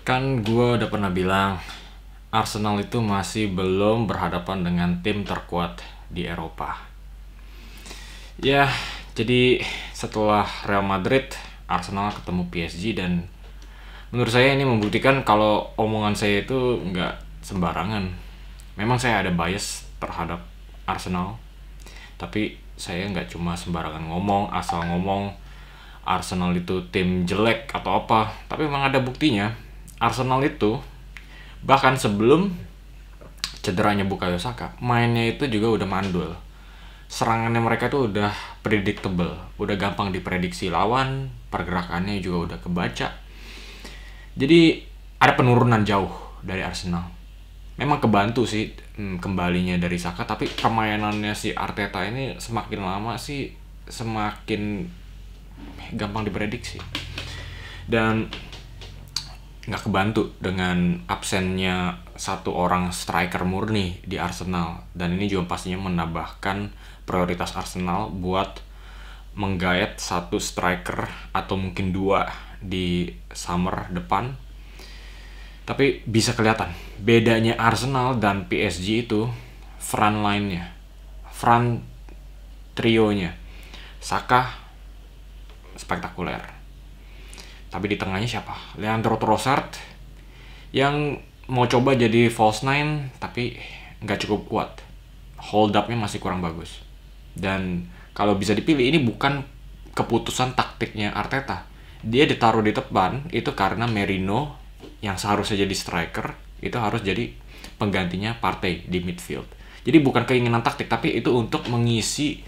Kan gue udah pernah bilang, Arsenal itu masih belum berhadapan dengan tim terkuat di Eropa. Ya, jadi setelah Real Madrid, Arsenal ketemu PSG dan menurut saya ini membuktikan kalau omongan saya itu nggak sembarangan. Memang saya ada bias terhadap Arsenal, tapi saya nggak cuma sembarangan ngomong, asal ngomong Arsenal itu tim jelek atau apa, tapi memang ada buktinya. Arsenal itu bahkan sebelum cederanya Bukayo Saka, mainnya itu juga udah mandul. Serangannya mereka tuh udah predictable, udah gampang diprediksi lawan, pergerakannya juga udah kebaca. Jadi ada penurunan jauh dari Arsenal. Memang kebantu sih kembalinya dari Saka, tapi permainannya si Arteta ini semakin lama sih semakin gampang diprediksi. Dan nggak kebantu dengan absennya satu orang striker murni di Arsenal, dan ini juga pastinya menambahkan prioritas Arsenal buat menggait satu striker atau mungkin dua di summer depan. Tapi bisa kelihatan bedanya Arsenal dan PSG itu front line-nya, front trionya. Saka spektakuler, tapi di tengahnya siapa? Leandro Trossard yang mau coba jadi false nine tapi nggak cukup kuat. Hold up-nya masih kurang bagus. Dan kalau bisa dipilih, ini bukan keputusan taktiknya Arteta. Dia ditaruh di depan itu karena Merino yang seharusnya jadi striker itu harus jadi penggantinya Partey di midfield. Jadi bukan keinginan taktik, tapi itu untuk mengisi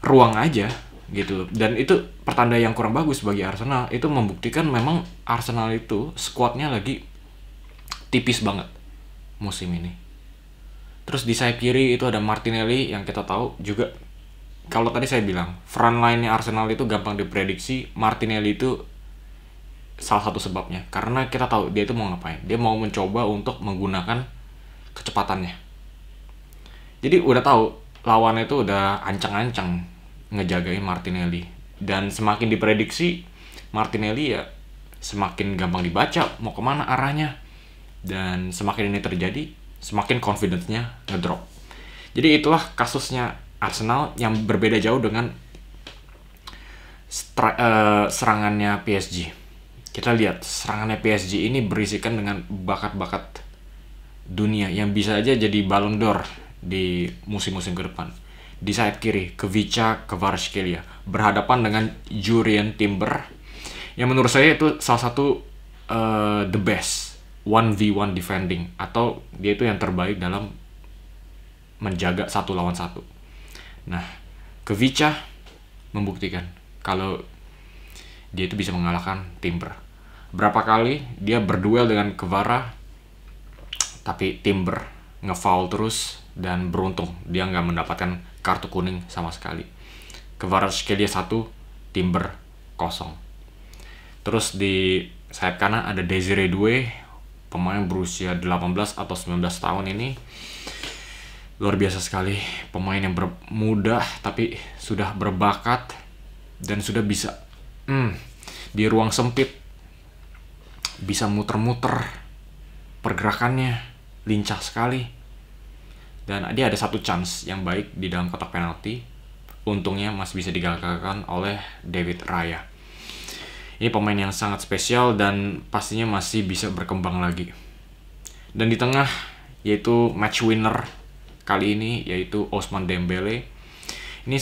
ruang aja gitu. Dan itu pertanda yang kurang bagus bagi Arsenal. Itu membuktikan memang Arsenal itu skuadnya lagi tipis banget musim ini. Terus di sayap kiri itu ada Martinelli yang kita tahu juga, kalau tadi saya bilang front line-nya Arsenal itu gampang diprediksi. Martinelli itu salah satu sebabnya, karena kita tahu dia itu mau ngapain. Dia mau mencoba untuk menggunakan kecepatannya. Jadi udah tahu lawannya itu udah ancang-ancang ngejagain Martinelli, dan semakin diprediksi Martinelli ya semakin gampang dibaca mau kemana arahnya, dan semakin ini terjadi semakin confidence-nya ngedrop. Jadi itulah kasusnya Arsenal yang berbeda jauh dengan serangannya PSG. Kita lihat serangannya PSG ini berisikan dengan bakat-bakat dunia yang bisa aja jadi Ballon d'Or di musim-musim ke depan. Di sayap kiri, Kvicha Kvaratskhelia berhadapan dengan Jurrien Timber, yang menurut saya itu salah satu the best 1v1 defending, atau dia itu yang terbaik dalam menjaga satu lawan satu. Nah, Kvicha membuktikan kalau dia itu bisa mengalahkan Timber. Berapa kali dia berduel dengan Kvara, tapi Timber ngefoul terus, dan beruntung dia nggak mendapatkan kartu kuning sama sekali. Kvaratskhelia 1, Timber 0. Terus di sayap kanan ada Desiree Doué, pemain berusia 18 atau 19 tahun ini. Luar biasa sekali, pemain yang muda tapi sudah berbakat dan sudah bisa di ruang sempit bisa muter-muter, pergerakannya lincah sekali. Dan dia ada satu chance yang baik di dalam kotak penalti, untungnya masih bisa digagalkan oleh David Raya. Ini pemain yang sangat spesial dan pastinya masih bisa berkembang lagi. Dan di tengah yaitu match winner kali ini yaitu Ousmane Dembele. Ini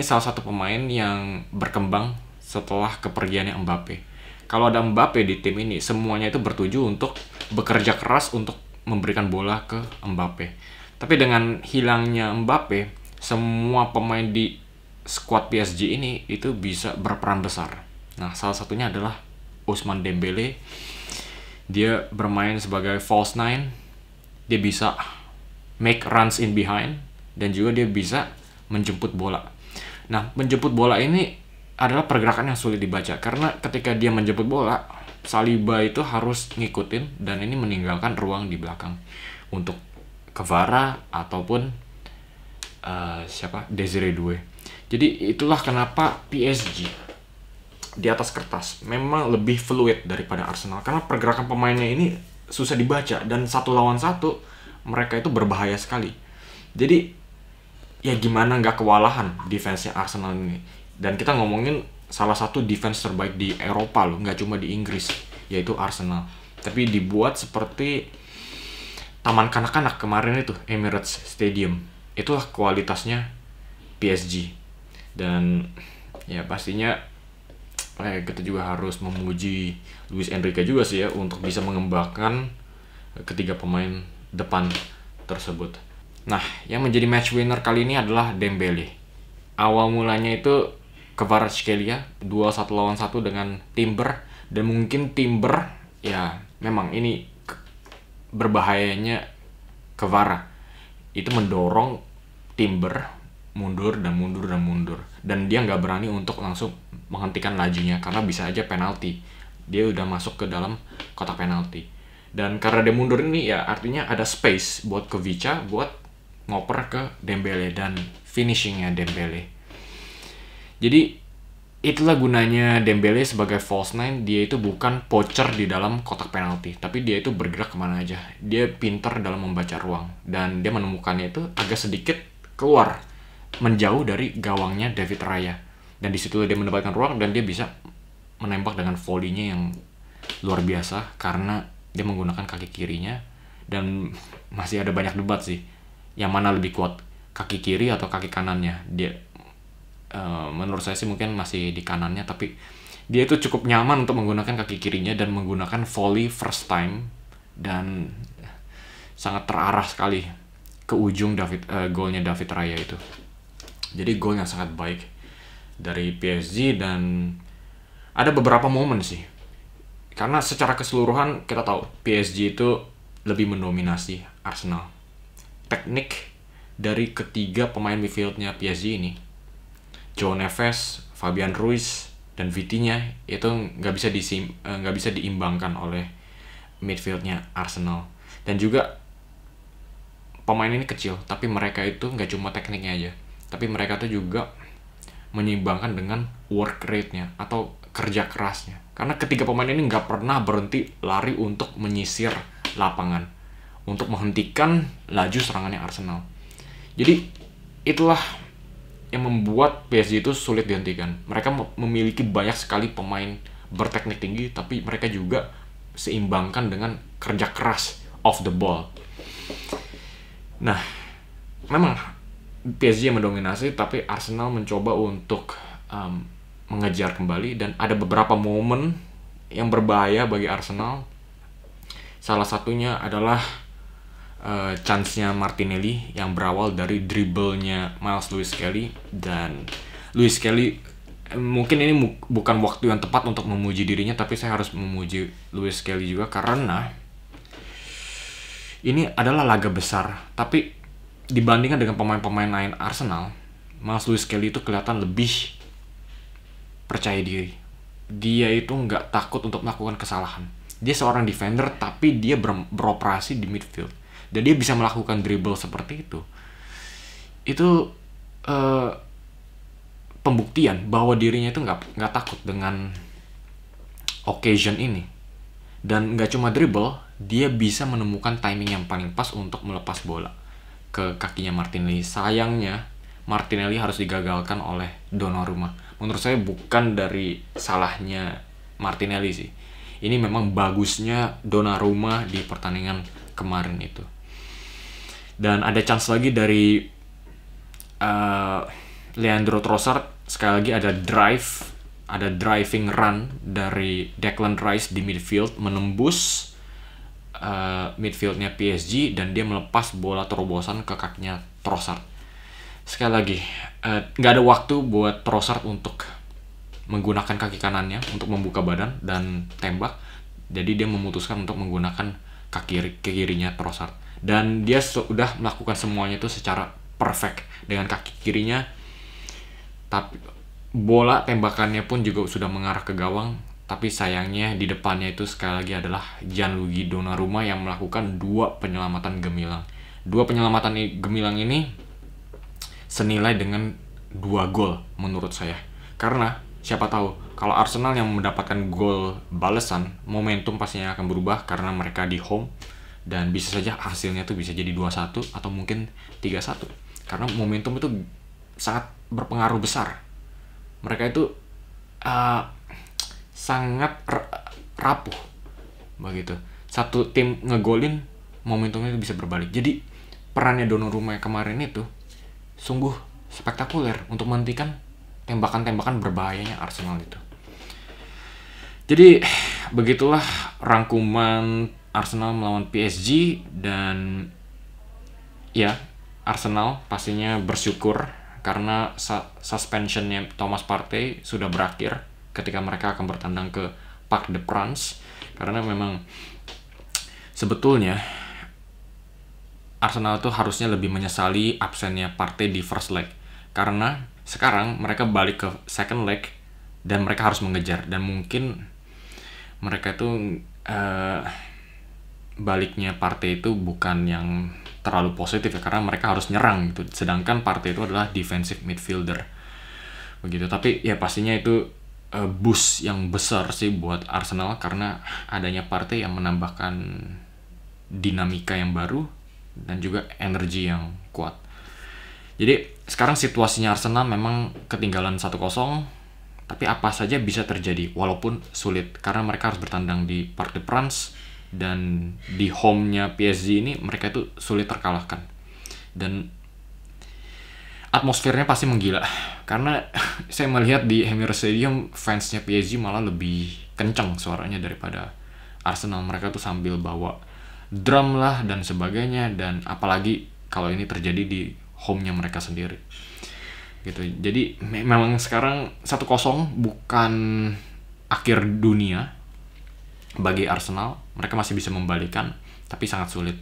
salah satu pemain yang berkembang setelah kepergiannya Mbappe. Kalau ada Mbappe di tim ini, semuanya itu bertuju untuk bekerja keras untuk memberikan bola ke Mbappe. Tapi dengan hilangnya Mbappe, semua pemain di skuad PSG ini itu bisa berperan besar. Nah, salah satunya adalah Ousmane Dembele. Dia bermain sebagai false nine. Dia bisa make runs in behind, dan juga dia bisa menjemput bola. Nah, menjemput bola ini adalah pergerakan yang sulit dibaca, karena ketika dia menjemput bola, Saliba itu harus ngikutin, dan ini meninggalkan ruang di belakang untuk Kvara ataupun Desiree Doué. Jadi itulah kenapa PSG di atas kertas memang lebih fluid daripada Arsenal, karena pergerakan pemainnya ini susah dibaca dan satu lawan satu mereka itu berbahaya sekali. Jadi ya gimana nggak kewalahan defense-nya Arsenal ini. Dan kita ngomongin salah satu defense terbaik di Eropa loh, nggak cuma di Inggris, yaitu Arsenal. Tapi dibuat seperti taman kanak-kanak kemarin itu, Emirates Stadium. Itulah kualitasnya PSG. Dan ya pastinya kita juga harus memuji Luis Enrique juga sih ya, untuk bisa mengembangkan ketiga pemain depan tersebut. Nah, yang menjadi match winner kali ini adalah Dembele. Awal mulanya itu Kvaratskhelia 2-1 lawan 1 dengan Timber, dan mungkin Timber ya memang ini berbahayanya Kvara itu mendorong Timber mundur dan dia nggak berani untuk langsung menghentikan lajunya karena bisa aja penalti, dia udah masuk ke dalam kotak penalti. Dan karena dia mundur ini ya artinya ada space buat Kubica buat ngoper ke Dembele dan finishingnya Dembele. Jadi itulah gunanya Dembele sebagai false nine. Dia itu bukan poacher di dalam kotak penalti, tapi dia itu bergerak kemana aja. Dia pintar dalam membaca ruang dan dia menemukannya itu agak sedikit keluar, menjauh dari gawangnya David Raya. Dan disitu dia mendapatkan ruang dan dia bisa menembak dengan volley-nya yang luar biasa karena dia menggunakan kaki kirinya. Dan masih ada banyak debat sih, yang mana lebih kuat, kaki kiri atau kaki kanannya. Dia menurut saya sih mungkin masih di kanannya, tapi dia itu cukup nyaman untuk menggunakan kaki kirinya dan menggunakan volley first time dan sangat terarah sekali ke ujung golnya David Raya itu. Jadi gol yang sangat baik dari PSG. Dan ada beberapa momen sih, karena secara keseluruhan kita tahu PSG itu lebih mendominasi Arsenal. Teknik dari ketiga pemain midfieldnya PSG ini, João Neves, Fabian Ruiz, dan Vitinha, itu nggak bisa diimbangkan oleh midfieldnya Arsenal. Dan juga pemain ini kecil, tapi mereka itu nggak cuma tekniknya aja, tapi mereka tuh juga menyeimbangkan dengan work rate-nya atau kerja kerasnya. Karena ketiga pemain ini nggak pernah berhenti lari untuk menyisir lapangan, untuk menghentikan laju serangannya Arsenal. Jadi itulah yang membuat PSG itu sulit dihentikan. Mereka memiliki banyak sekali pemain berteknik tinggi, tapi mereka juga seimbangkan dengan kerja keras off the ball. Nah, memang PSG yang mendominasi, tapi Arsenal mencoba untuk mengejar kembali. Dan ada beberapa momen yang berbahaya bagi Arsenal. Salah satunya adalah chance-nya Martinelli yang berawal dari dribblenya Miles Lewis Kelly. Dan Lewis Kelly, mungkin ini bukan waktu yang tepat untuk memuji dirinya, tapi saya harus memuji Lewis Kelly juga karena ini adalah laga besar. Tapi dibandingkan dengan pemain-pemain lain Arsenal, Miles Lewis Kelly itu kelihatan lebih percaya diri. Dia itu nggak takut untuk melakukan kesalahan. Dia seorang defender, tapi dia beroperasi di midfield. Dan dia bisa melakukan dribble seperti itu. Itu pembuktian bahwa dirinya itu nggak takut dengan occasion ini. Dan nggak cuma dribble, dia bisa menemukan timing yang paling pas untuk melepas bola ke kakinya Martinelli. Sayangnya Martinelli harus digagalkan oleh Donnarumma. Menurut saya bukan dari salahnya Martinelli sih. Ini memang bagusnya Donnarumma di pertandingan kemarin itu. Dan ada chance lagi dari Leandro Trossard. Sekali lagi ada driving run dari Declan Rice di midfield, menembus midfieldnya PSG dan dia melepas bola terobosan ke kakinya Trossard. Sekali lagi, nggak ada waktu buat Trossard untuk menggunakan kaki kanannya untuk membuka badan dan tembak. Jadi dia memutuskan untuk menggunakan kaki kirinya Trossard. Dan dia sudah melakukan semuanya itu secara perfect dengan kaki kirinya. Tapi bola tembakannya pun juga sudah mengarah ke gawang. Tapi sayangnya di depannya itu sekali lagi adalah Gianluigi Donnarumma yang melakukan 2 penyelamatan gemilang. 2 penyelamatan gemilang ini senilai dengan 2 gol menurut saya. Karena siapa tahu kalau Arsenal yang mendapatkan gol balasan, momentum pastinya akan berubah karena mereka di home, dan bisa saja hasilnya tuh bisa jadi 2-1 atau mungkin 3-1. Karena momentum itu sangat berpengaruh besar. Mereka itu sangat rapuh begitu. Satu tim ngegolin, momentumnya itu bisa berbalik. Jadi perannya Donnarumma kemarin itu sungguh spektakuler untuk menghentikan tembakan-tembakan berbahayanya Arsenal itu. Jadi begitulah rangkuman Arsenal melawan PSG, dan ya Arsenal pastinya bersyukur karena suspensionnya Thomas Partey sudah berakhir ketika mereka akan bertandang ke Parc des Princes, karena memang sebetulnya Arsenal itu harusnya lebih menyesali absennya Partey di first leg, karena sekarang mereka balik ke second leg dan mereka harus mengejar, dan mungkin mereka itu baliknya Partey itu bukan yang terlalu positif ya, karena mereka harus nyerang gitu, sedangkan Partey itu adalah defensive midfielder begitu. Tapi ya pastinya itu boost yang besar sih buat Arsenal karena adanya Partey yang menambahkan dinamika yang baru dan juga energi yang kuat. Jadi sekarang situasinya Arsenal memang ketinggalan 1-0, tapi apa saja bisa terjadi walaupun sulit karena mereka harus bertandang di Parc des Princes, dan di home-nya PSG ini mereka itu sulit terkalahkan. Dan atmosfernya pasti menggila karena saya melihat di Emirates Stadium fansnya PSG malah lebih kencang suaranya daripada Arsenal. Mereka tuh sambil bawa drum lah dan sebagainya, dan apalagi kalau ini terjadi di home-nya mereka sendiri gitu. Jadi memang sekarang 1-0 bukan akhir dunia bagi Arsenal. Mereka masih bisa membalikan, tapi sangat sulit.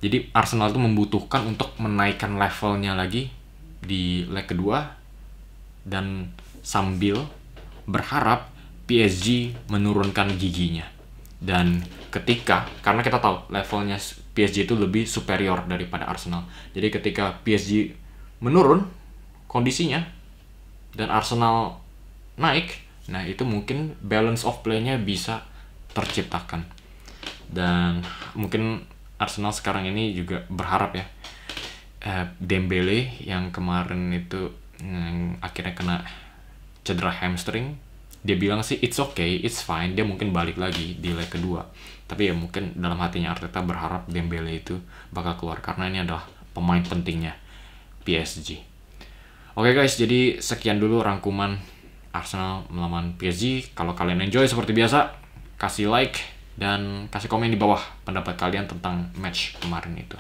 Jadi Arsenal itu membutuhkan untuk menaikkan levelnya lagi di leg kedua, dan sambil berharap PSG menurunkan giginya. Dan karena kita tahu levelnya PSG itu lebih superior daripada Arsenal, jadi ketika PSG menurun kondisinya dan Arsenal naik, nah itu mungkin balance of play-nya bisa terciptakan. Dan mungkin Arsenal sekarang ini juga berharap ya, Dembele yang kemarin itu akhirnya kena cedera hamstring, dia bilang sih it's okay, it's fine, dia mungkin balik lagi di leg kedua. Tapi ya mungkin dalam hatinya Arteta berharap Dembele itu bakal keluar karena ini adalah pemain pentingnya PSG. Oke guys, jadi sekian dulu rangkuman Arsenal melawan PSG. Kalau kalian enjoy seperti biasa, kasih like dan kasih komen di bawah pendapat kalian tentang match kemarin itu.